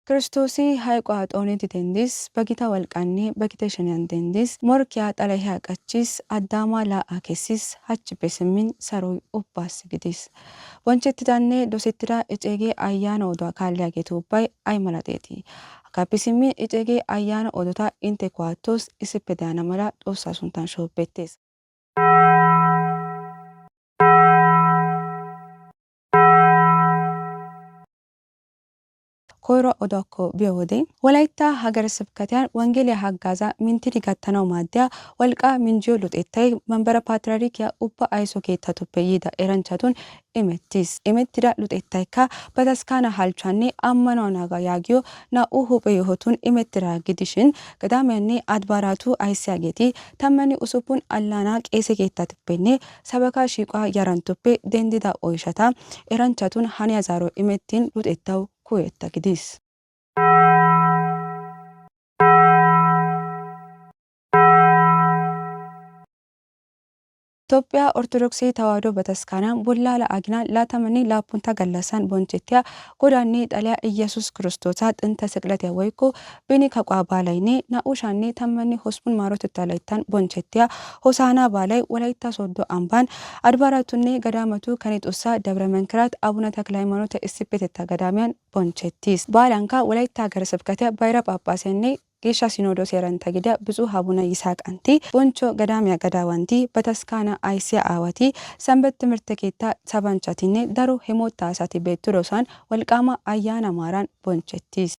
ክርስቶሲ ሃይቋጦኔት ቴንዲስ በጊታ ወልቃኔ በጊተ ሸንያን ቴንዲስ ሞርኪያ ጠለያ ቀቺስ አዳማ ላአኬሲስ ሀች በስሚን ሰሮይ ኡባስ ግዲስ ወንቸትዳኔ ዶሴትዳ እጨጌ አያነ ኦዶ ካሊያ ጌቶባይ አይመላጤቲ አካፒስሚ እጨጌ አያነ ኦዶታ ኢንቴኳቶስ ኢስፔዳና መላ ጦሳ ሱንታን ሾቤቴስ ኮይሮ ኦዶኮ ቢወዴ ወላይታ ሀገረ ስብከቲያን ወንጌል ያሐጋዛ ሚንቲሪ ጋተናው ማዲያ ወልቃ ሚንጂዮ ሉጤታይ መንበረ ፓትርያርክ ያ ኡባ አይሶ ኬታቶፔ ይዳ ኤረንቻቱን ኢሜቲዳ ሉጤታይካ በተስካና ሀልቻኔ አመናውናጋ ያጊዮ ናኡ ሁጴ የሆቱን ኢሜትራ ግዲሽን ቀዳሚያኔ አድባራቱ አይሲያጌቲ ተመኒ ኡሱፑን አላና ቄሴ ኬታቶፔኔ ሰበካ ሺቋ ያራንቶፔ ደንዲዳ ኦይሸታ ኤረንቻቱን ሀኒያ ዛሮ ኢሜቲን ሉጤታው ኩየታ ግዲስ ኢትዮጵያ ኦርቶዶክስ ተዋሕዶ በተስካናን ቦላላ አግና ላተመኒ ላፑንታ ገለሳን ቦንቼቲያ ጎዳኔ ጣሊያ ኢየሱስ ክርስቶስ ጥንተ ስቅለት ያወይኮ በኒ ከቋ ባላይኔ ናኡሻኔ ተመኒ ሆስፑን ማሮት ተላይታን ቦንቼቲያ ሆሳና ባላይ ወላይታ ሶዶ አምባን አድባራቱኔ ገዳመቱ ከኔጦሳ ደብረ መንክራት አቡነ ተክለ ሃይማኖት እስፔት ተገዳሚያን ቦንቼቲስ ባላንካ ወላይታ ሀገረ ስብከት ባይራ ጳጳሴኔ ጌሻ ሲኖዶስ የረንተ ግዳ ብፁዕ አቡነ ይስሐቅ አንቲ ቦንቾ ገዳሚያ ገዳዋንቲ በተስካና አይሲያ አዋቲ ሰንበት ትምህርት ኬታ ሰባንቻቲኔ ደሩ ሄሞታ አሳቲ ቤቱሮሳን ወልቃማ አያና ማራን ቦንቸቲስ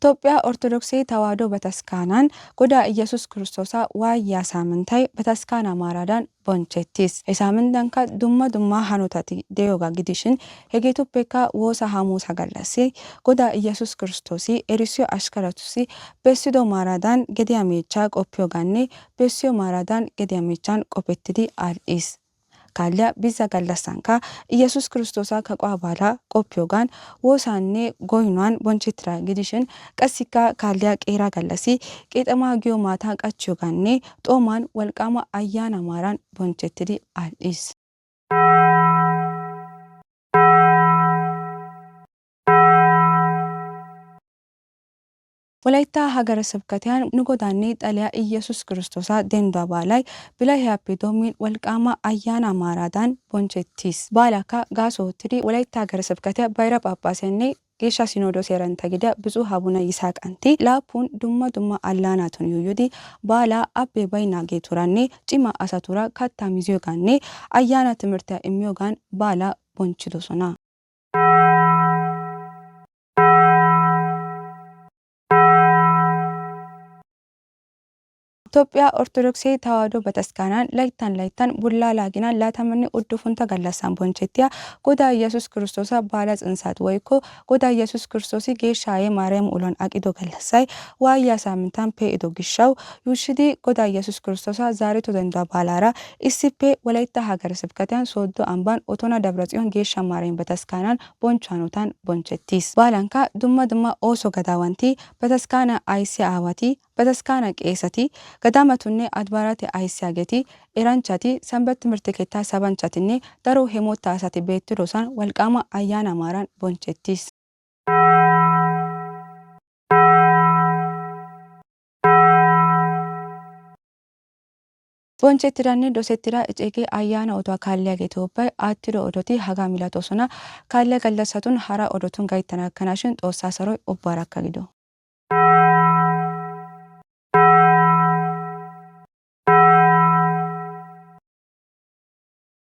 ኢትዮጵያ ኦርቶዶክስ ተዋሕዶ በተስካናን ጎዳ ኢየሱስ ክርስቶሳ ዋያ ሳምንታይ በተስካና ማራዳን ቦንቼቲስ የሳምንታንካ ዱማ ሃኖታቲ ዴዮጋ ግዲሽን ሄጌቶፔካ ወሳ ሐሙስ ሀገላሲ ጎዳ ኢየሱስ ክርስቶሲ ኤሪሲዮ አሽከረቱሲ በሲዶ ማራዳን ገዲያሜቻ ቆፒዮጋኔ በሲዮ ማራዳን ገዲያሜቻን ቆፔትዲ አልኢስ ካሊያ ቢዛ ገለሳንካ ኢየሱስ ክርስቶሳ ከቋባላ ቆፒዮጋን ወሳኔ ጎይኗን ቦንቼትራ ግዲሽን ቀሲካ ካሊያ ቄራ ገለሲ ቄጠማ ጊዮ ማታ ቀቺዮጋኔ ጦማን ወልቃማ አያና ማራን ቦንቼትዲ አልኢስ ወላይታ ሀገረ ስብከቲያን ንጎዳኔ ጣሊያ ኢየሱስ ክርስቶሳ ደንዷ ባላይ ብላይ ያፒዶሚን ወልቃማ አያና ማራዳን ቦንቼቲስ ባላካ ጋሶትዲ ወላይታ ሀገረ ስብከቲያ ባይራ ጳጳሴኔ ጌሻ ሲኖዶስ የረንተ ግዳ ብፁዕ አቡነ ይስሐቅ አንቲ ላፑን ዱማ አላናቱን ዩዩዲ ባላ አቤ ባይና ጌቱራኔ ጪማ አሳቱራ ካታ ሚዚዮጋኔ አያና ትምህርት ኢሚዮጋን ባላ ቦንቺዶሶና ኢትዮጵያ ኦርቶዶክስ ተዋሕዶ በተስካናን ላይታን ቡላላ አግና ላተመኒ ኡዱፉንታ ገለሳን ቦንቼቲያ ጎዳ ኢየሱስ ክርስቶስ ባላ ጽንሳት ወይኮ ጎዳ ኢየሱስ ክርስቶስ ጌሻዬ ማርያም ኡሎን አቂዶ ገለሳይ ዋያ ሳምንታን ፔኢዶ ግሻው ዩሽዲ ጎዳ ኢየሱስ ክርስቶስ ዛሬ ተደንዳ ባላራ ኢሲፔ ወላይታ ሀገረ ስብከቲያን ሶዶ አምባን ኦቶና ደብረጽዮን ጌሻ ማርያም በተስካናን ቦንቻኖታን ቦንቼቲስ ባላንካ ዱማ ኦሶ ገዳዋንቲ በተስካና አይሲ አዋቲ በተስካና ቄሰቲ ገዳመቱኔ አድባራት አይሲያጌቲ ኤራንቻቲ ሰንበት ትምህርት ኬታ ሰባንቻቲኔ ደሮ ሄሞታ አሳቲ ቤትሮሳን ወልቃማ አያና ማራን ቦንቼቲስ ቦንቼቲራኔ ዶሴቲራ እጨጌ አያና ኦዶ ካሊያ ጌቶባይ አትዶ ኦዶቲ ሀጋ ሚላቶሶና ካሊያ ገለሰቱን ሀራ ኦዶቱን ጋይተናከናሽን ጦሳ ሰሮይ ኦባራካ ጊዶ